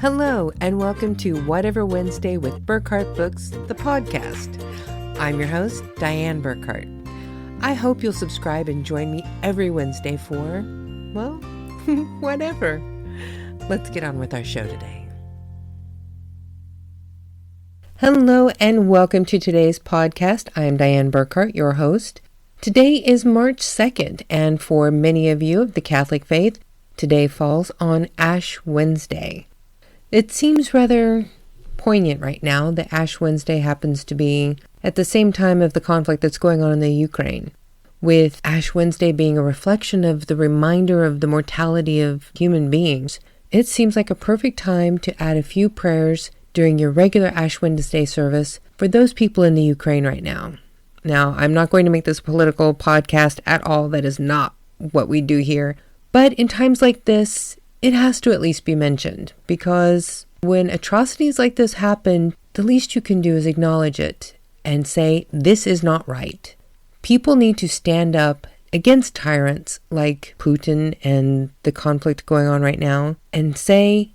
Hello, and welcome to Whatever Wednesday with Burkhart Books, the podcast. I'm your host, Dianne Burkhart. I hope you'll subscribe and join me every Wednesday for, well, whatever. Let's get on with our show today. Hello, and welcome to today's podcast. I am Dianne Burkhart, your host. Today is March 2nd, and for many of you of the Catholic faith, today falls on Ash Wednesday. It seems rather poignant right now that Ash Wednesday happens to be at the same time of the conflict that's going on in the Ukraine, with Ash Wednesday being a reflection of the reminder of the mortality of human beings. It seems like a perfect time to add a few prayers during your regular Ash Wednesday service for those people in the Ukraine right now. Now, I'm not going to make this a political podcast at all. That is not what we do here. But in times like this, it has to at least be mentioned, because when atrocities like this happen, the least you can do is acknowledge it and say, this is not right. People need to stand up against tyrants like Putin and the conflict going on right now and say,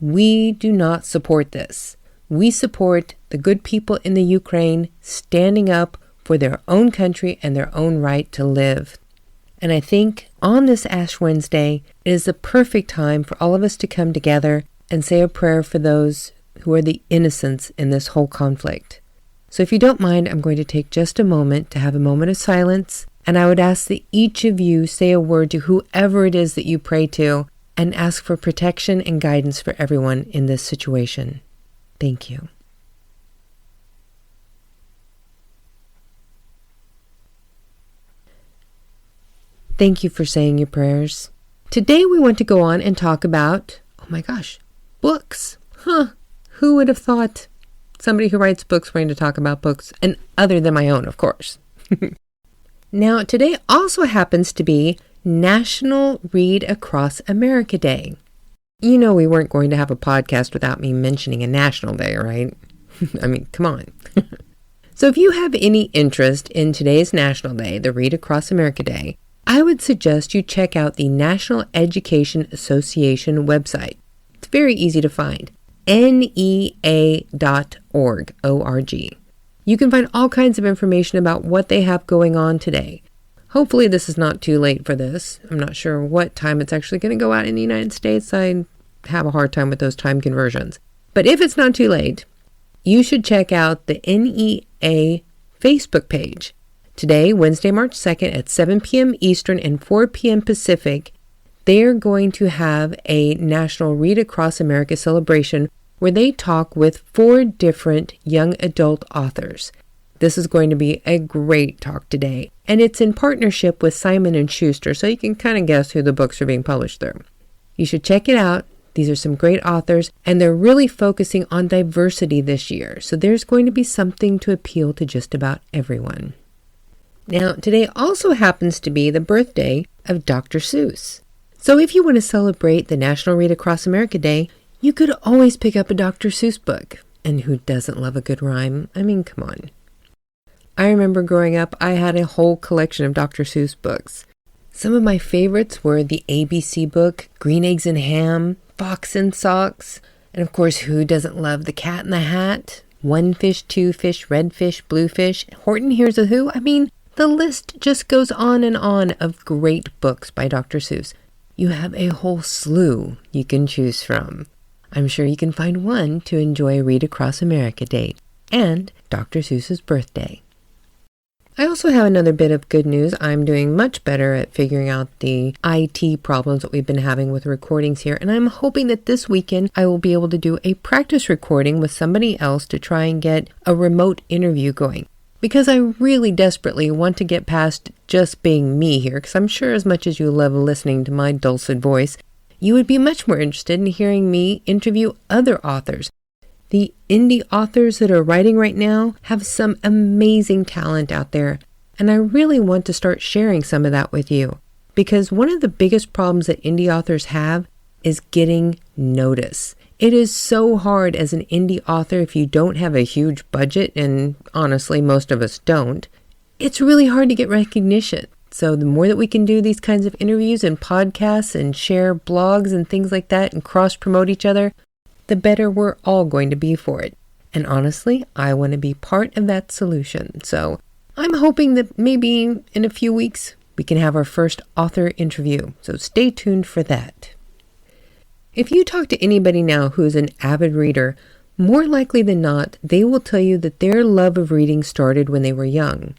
we do not support this. We support the good people in the Ukraine standing up for their own country and their own right to live. And I think on this Ash Wednesday, it is the perfect time for all of us to come together and say a prayer for those who are the innocents in this whole conflict. So if you don't mind, I'm going to take just a moment to have a moment of silence, and I would ask that each of you say a word to whoever it is that you pray to and ask for protection and guidance for everyone in this situation. Thank you. Thank you for saying your prayers. Today we want to go on and talk about, books. Who would have thought somebody who writes books wanting to talk about books, and other than my own, of course. Now, today also happens to be National Read Across America Day. You know we weren't going to have a podcast without me mentioning a national day, right? I mean, come on. So if you have any interest in today's National Day, the Read Across America Day, I would suggest you check out the National Education Association website. It's very easy to find. NEA.org, O-R-G. You can find all kinds of information about what they have going on today. Hopefully this is not too late for this. I'm not sure what time it's actually going to go out in the United States. I have a hard time with those time conversions. But if it's not too late, you should check out the NEA Facebook page. Today, Wednesday, March 2nd at 7 p.m. Eastern and 4 p.m. Pacific, they're going to have a National Read Across America celebration where they talk with 4 different young adult authors. This is going to be a great talk today, and it's in partnership with Simon & Schuster, so you can kind of guess who the books are being published through. You should check it out. These are some great authors, and they're really focusing on diversity this year, so there's going to be something to appeal to just about everyone. Now, today also happens to be the birthday of Dr. Seuss. So if you want to celebrate the National Read Across America Day, you could always pick up a Dr. Seuss book. And who doesn't love a good rhyme? I mean, come on. I remember growing up, I had a whole collection of Dr. Seuss books. Some of my favorites were the ABC book, Green Eggs and Ham, Fox and Socks, and of course, who doesn't love The Cat in the Hat, One Fish, Two Fish, Red Fish, Blue Fish, Horton Hears a Who. I mean, the list just goes on and on of great books by Dr. Seuss. You have a whole slew you can choose from. I'm sure you can find one to enjoy Read Across America Day and Dr. Seuss's birthday. I also have another bit of good news. I'm doing much better at figuring out the IT problems that we've been having with recordings here, and I'm hoping that this weekend I will be able to do a practice recording with somebody else to try and get a remote interview going. Because I really desperately want to get past just being me here, because I'm sure as much as you love listening to my dulcet voice, you would be much more interested in hearing me interview other authors. The indie authors that are writing right now have some amazing talent out there, and I really want to start sharing some of that with you. Because one of the biggest problems that indie authors have is getting notice. It is so hard as an indie author if you don't have a huge budget, and honestly, most of us don't. It's really hard to get recognition. So the more that we can do these kinds of interviews and podcasts and share blogs and things like that and cross-promote each other, the better we're all going to be for it. And honestly, I want to be part of that solution. So I'm hoping that maybe in a few weeks we can have our first author interview. So stay tuned for that. If you talk to anybody now who is an avid reader, more likely than not, they will tell you that their love of reading started when they were young.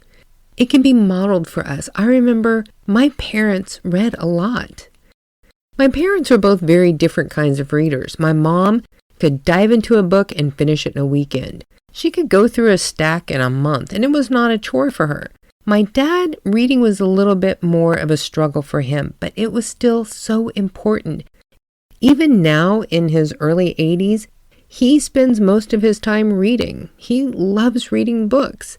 It can be modeled for us. I remember my parents read a lot. My parents were both very different kinds of readers. My mom could dive into a book and finish it in a weekend. She could go through a stack in a month, and it was not a chore for her. My dad, reading was a little bit more of a struggle for him, but it was still so important. Even now, in his early 80s, he spends most of his time reading. He loves reading books.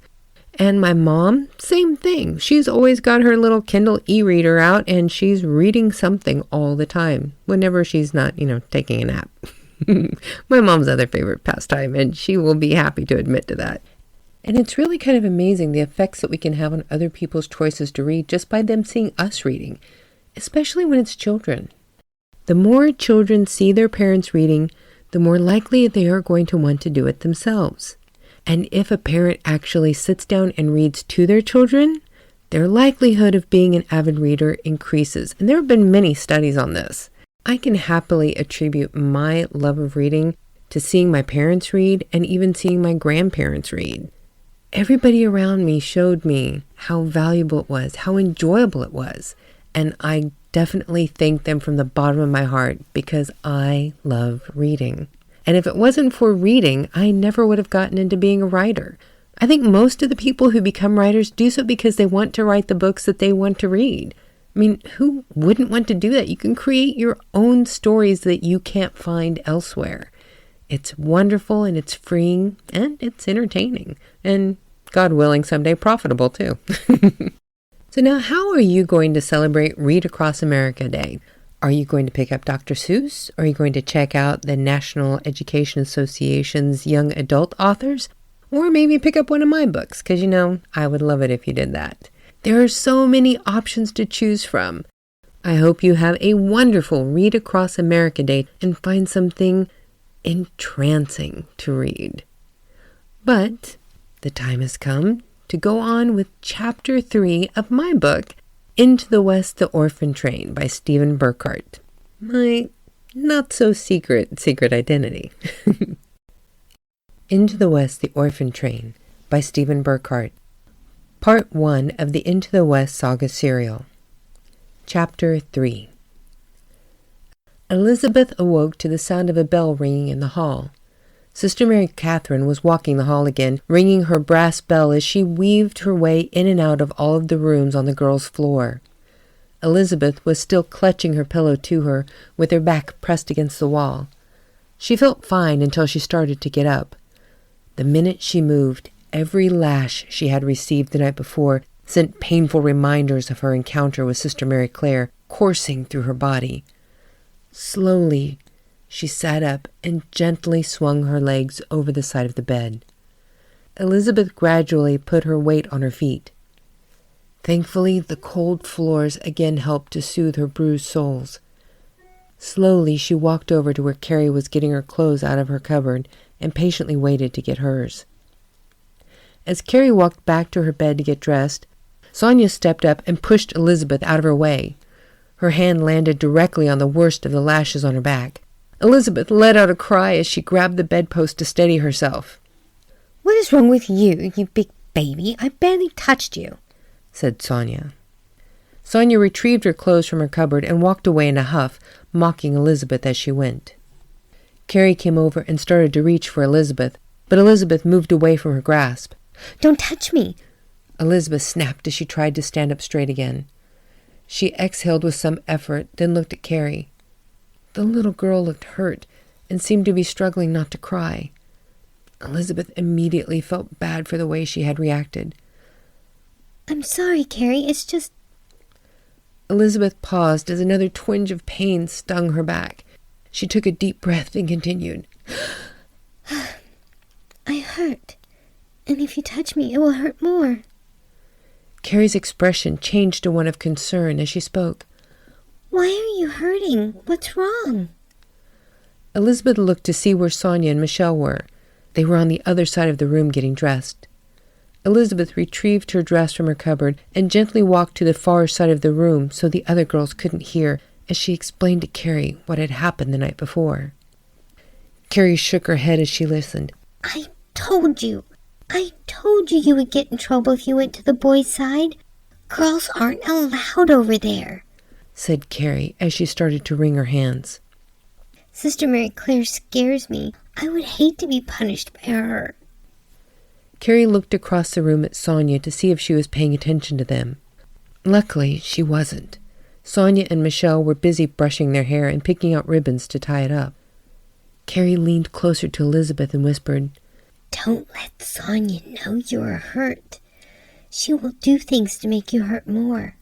And my mom, same thing. She's always got her little Kindle e-reader out, and she's reading something all the time, whenever she's not, taking a nap. My mom's other favorite pastime, and she will be happy to admit to that. And it's really kind of amazing the effects that we can have on other people's choices to read just by them seeing us reading, especially when it's children. The more children see their parents reading, the more likely they are going to want to do it themselves. And if a parent actually sits down and reads to their children, their likelihood of being an avid reader increases. And there have been many studies on this. I can happily attribute my love of reading to seeing my parents read and even seeing my grandparents read. Everybody around me showed me how valuable it was, how enjoyable it was. And I definitely thank them from the bottom of my heart because I love reading. And if it wasn't for reading, I never would have gotten into being a writer. I think most of the people who become writers do so because they want to write the books that they want to read. I mean, who wouldn't want to do that? You can create your own stories that you can't find elsewhere. It's wonderful and it's freeing and it's entertaining and, God willing, someday profitable too. So now, how are you going to celebrate Read Across America Day? Are you going to pick up Dr. Seuss? Are you going to check out the National Education Association's young adult authors? Or maybe pick up one of my books, because I would love it if you did that. There are so many options to choose from. I hope you have a wonderful Read Across America Day and find something entrancing to read. But the time has come to go on with Chapter 3 of my book, Into the West, the Orphan Train by Stephen Burkhart. My not-so-secret identity. Into the West, the Orphan Train by Stephen Burkhart. Part 1 of the Into the West saga serial. Chapter 3. Elizabeth awoke to the sound of a bell ringing in the hall. Sister Mary Catherine was walking the hall again, ringing her brass bell as she weaved her way in and out of all of the rooms on the girls' floor. Elizabeth was still clutching her pillow to her, with her back pressed against the wall. She felt fine until she started to get up. The minute she moved, every lash she had received the night before sent painful reminders of her encounter with Sister Mary Clare coursing through her body. Slowly, she sat up and gently swung her legs over the side of the bed. Elizabeth gradually put her weight on her feet. Thankfully, the cold floors again helped to soothe her bruised soles. Slowly, she walked over to where Carrie was getting her clothes out of her cupboard and patiently waited to get hers. As Carrie walked back to her bed to get dressed, Sonia stepped up and pushed Elizabeth out of her way. Her hand landed directly on the worst of the lashes on her back. Elizabeth let out a cry as she grabbed the bedpost to steady herself. "What is wrong with you, you big baby? I barely touched you," said Sonia. Sonia retrieved her clothes from her cupboard and walked away in a huff, mocking Elizabeth as she went. Carrie came over and started to reach for Elizabeth, but Elizabeth moved away from her grasp. "Don't touch me," Elizabeth snapped as she tried to stand up straight again. She exhaled with some effort, then looked at Carrie. The little girl looked hurt and seemed to be struggling not to cry. Elizabeth immediately felt bad for the way she had reacted. "I'm sorry, Carrie. It's just..." Elizabeth paused as another twinge of pain stung her back. She took a deep breath and continued. "I hurt. And if you touch me, it will hurt more." Carrie's expression changed to one of concern as she spoke. Why are you hurting? What's wrong? Elizabeth looked to see where Sonia and Michelle were. They were on the other side of the room getting dressed. Elizabeth retrieved her dress from her cupboard and gently walked to the far side of the room so the other girls couldn't hear as she explained to Carrie what had happened the night before. Carrie shook her head as she listened. I told you you would get in trouble if you went to the boys' side. Girls aren't allowed over there, said Carrie as she started to wring her hands. Sister Mary Claire scares me. I would hate to be punished by her. Carrie looked across the room at Sonia to see if she was paying attention to them. Luckily, she wasn't. Sonia and Michelle were busy brushing their hair and picking out ribbons to tie it up. Carrie leaned closer to Elizabeth and whispered, Don't let Sonia know you are hurt. She will do things to make you hurt more.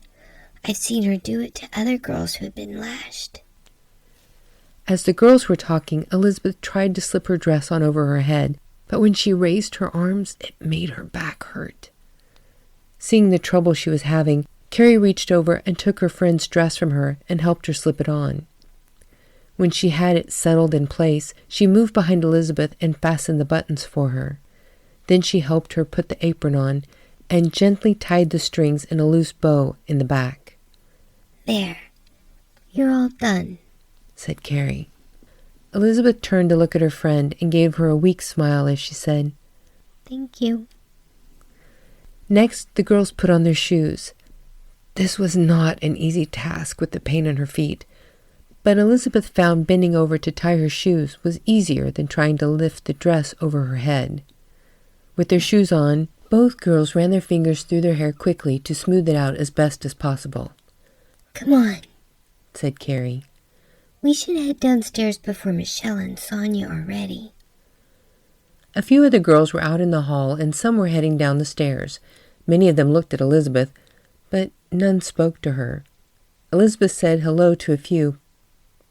I've seen her do it to other girls who have been lashed. As the girls were talking, Elizabeth tried to slip her dress on over her head, but when she raised her arms, it made her back hurt. Seeing the trouble she was having, Carrie reached over and took her friend's dress from her and helped her slip it on. When she had it settled in place, she moved behind Elizabeth and fastened the buttons for her. Then she helped her put the apron on and gently tied the strings in a loose bow in the back. There, you're all done, said Carrie. Elizabeth turned to look at her friend and gave her a weak smile as she said, Thank you. Next, the girls put on their shoes. This was not an easy task with the pain in her feet, but Elizabeth found bending over to tie her shoes was easier than trying to lift the dress over her head. With their shoes on, both girls ran their fingers through their hair quickly to smooth it out as best as possible. Come on, said Carrie. We should head downstairs before Michelle and Sonia are ready. A few of the girls were out in the hall and some were heading down the stairs. Many of them looked at Elizabeth, but none spoke to her. Elizabeth said hello to a few,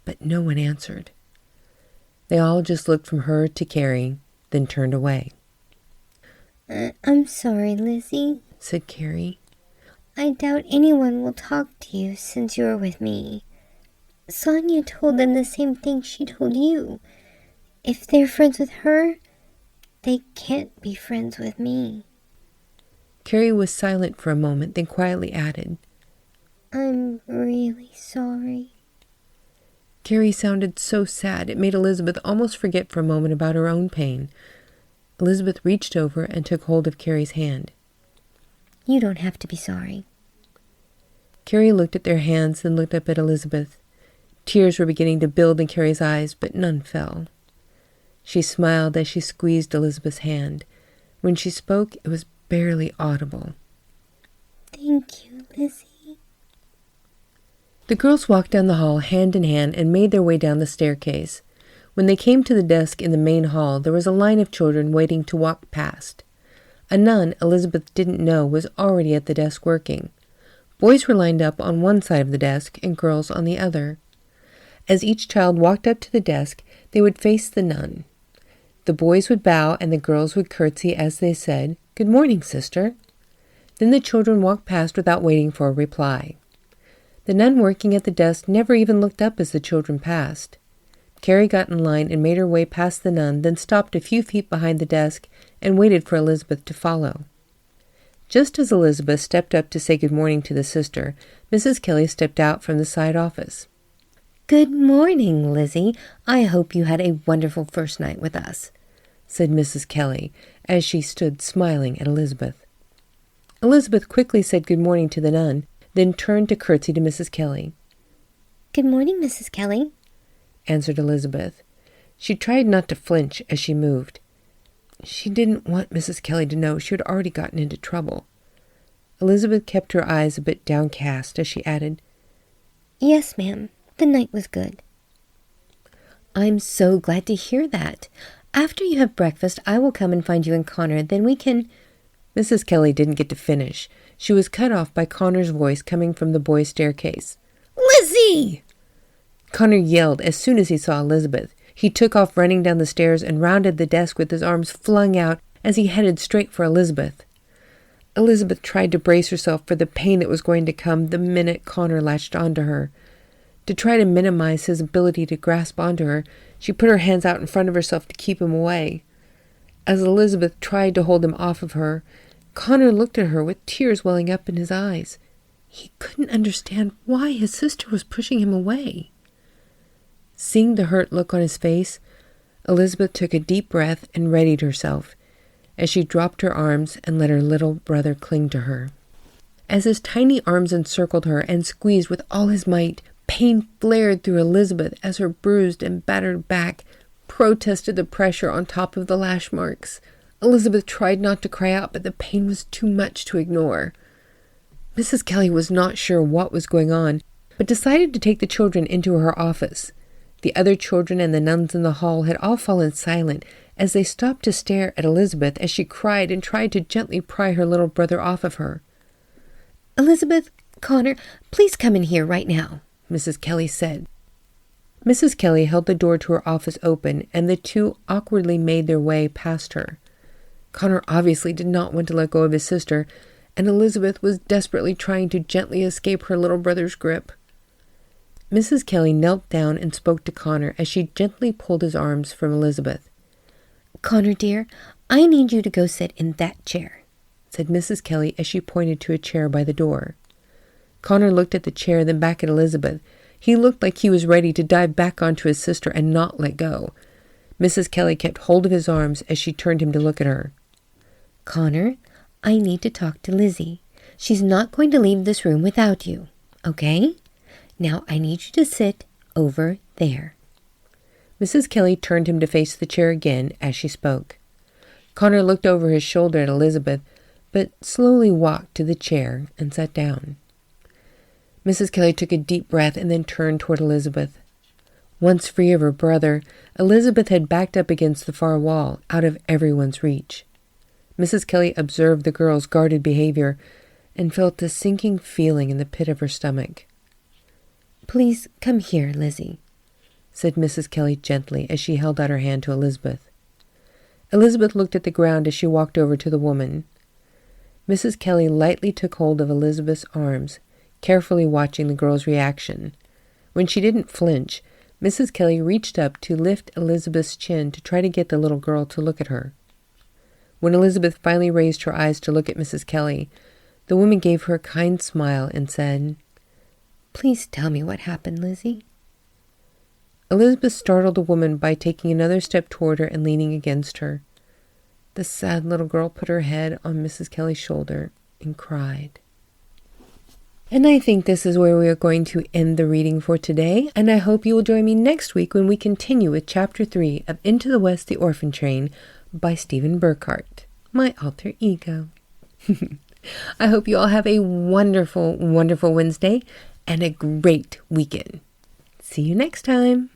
but no one answered. They all just looked from her to Carrie, then turned away. I'm sorry, Lizzie, said Carrie. I doubt anyone will talk to you since you are with me. Sonia told them the same thing she told you. If they're friends with her, they can't be friends with me. Carrie was silent for a moment, then quietly added, I'm really sorry. Carrie sounded so sad it made Elizabeth almost forget for a moment about her own pain. Elizabeth reached over and took hold of Carrie's hand. You don't have to be sorry. Carrie looked at their hands, then looked up at Elizabeth. Tears were beginning to build in Carrie's eyes, but none fell. She smiled as she squeezed Elizabeth's hand. When she spoke, it was barely audible. Thank you, Lizzie. The girls walked down the hall hand in hand and made their way down the staircase. When they came to the desk in the main hall, there was a line of children waiting to walk past. A nun Elizabeth didn't know was already at the desk working. Boys were lined up on one side of the desk and girls on the other. As each child walked up to the desk, they would face the nun. The boys would bow and the girls would curtsy as they said, "Good morning, sister." Then the children walked past without waiting for a reply. The nun working at the desk never even looked up as the children passed. Carrie got in line and made her way past the nun, then stopped a few feet behind the desk and waited for Elizabeth to follow. Just as Elizabeth stepped up to say good morning to the sister, Mrs. Kelly stepped out from the side office. Good morning, Lizzie. I hope you had a wonderful first night with us, said Mrs. Kelly as she stood smiling at Elizabeth. Elizabeth quickly said good morning to the nun, then turned to curtsy to Mrs. Kelly. Good morning, Mrs. Kelly, answered Elizabeth. She tried not to flinch as she moved. She didn't want Mrs. Kelly to know she had already gotten into trouble. Elizabeth kept her eyes a bit downcast as she added, Yes, ma'am. The night was good. I'm so glad to hear that. After you have breakfast, I will come and find you and Connor. Then we can... Mrs. Kelly didn't get to finish. She was cut off by Connor's voice coming from the boys' staircase. Lizzie! Connor yelled as soon as he saw Elizabeth. He took off running down the stairs and rounded the desk with his arms flung out as he headed straight for Elizabeth. Elizabeth tried to brace herself for the pain that was going to come the minute Connor latched onto her. To try to minimize his ability to grasp onto her, she put her hands out in front of herself to keep him away. As Elizabeth tried to hold him off of her, Connor looked at her with tears welling up in his eyes. He couldn't understand why his sister was pushing him away. Seeing the hurt look on his face, Elizabeth took a deep breath and readied herself as she dropped her arms and let her little brother cling to her. As his tiny arms encircled her and squeezed with all his might, pain flared through Elizabeth as her bruised and battered back protested the pressure on top of the lash marks. Elizabeth tried not to cry out, but the pain was too much to ignore. Mrs. Kelly was not sure what was going on, but decided to take the children into her office. The other children and the nuns in the hall had all fallen silent as they stopped to stare at Elizabeth as she cried and tried to gently pry her little brother off of her. "Elizabeth, Connor, please come in here right now," Mrs. Kelly said. Mrs. Kelly held the door to her office open, and the two awkwardly made their way past her. Connor obviously did not want to let go of his sister, and Elizabeth was desperately trying to gently escape her little brother's grip. Mrs. Kelly knelt down and spoke to Connor as she gently pulled his arms from Elizabeth. "Connor, dear, I need you to go sit in that chair," said Mrs. Kelly as she pointed to a chair by the door. Connor looked at the chair, then back at Elizabeth. He looked like he was ready to dive back onto his sister and not let go. Mrs. Kelly kept hold of his arms as she turned him to look at her. "Connor, I need to talk to Lizzie. She's not going to leave this room without you, okay? Now I need you to sit over there." Mrs. Kelly turned him to face the chair again as she spoke. Connor looked over his shoulder at Elizabeth, but slowly walked to the chair and sat down. Mrs. Kelly took a deep breath and then turned toward Elizabeth. Once free of her brother, Elizabeth had backed up against the far wall, out of everyone's reach. Mrs. Kelly observed the girl's guarded behavior and felt a sinking feeling in the pit of her stomach. "Please come here, Lizzie," said Mrs. Kelly gently as she held out her hand to Elizabeth. Elizabeth looked at the ground as she walked over to the woman. Mrs. Kelly lightly took hold of Elizabeth's arms, carefully watching the girl's reaction. When she didn't flinch, Mrs. Kelly reached up to lift Elizabeth's chin to try to get the little girl to look at her. When Elizabeth finally raised her eyes to look at Mrs. Kelly, the woman gave her a kind smile and said, "Please tell me what happened, Lizzie." Elizabeth startled the woman by taking another step toward her and leaning against her. The sad little girl put her head on Mrs. Kelly's shoulder and cried. And I think this is where we are going to end the reading for today, and I hope you will join me next week when we continue with Chapter 3 of Into the West, the Orphan Train by Stephen Burkhart, my alter ego. I hope you all have a wonderful, wonderful Wednesday and a great weekend. See you next time.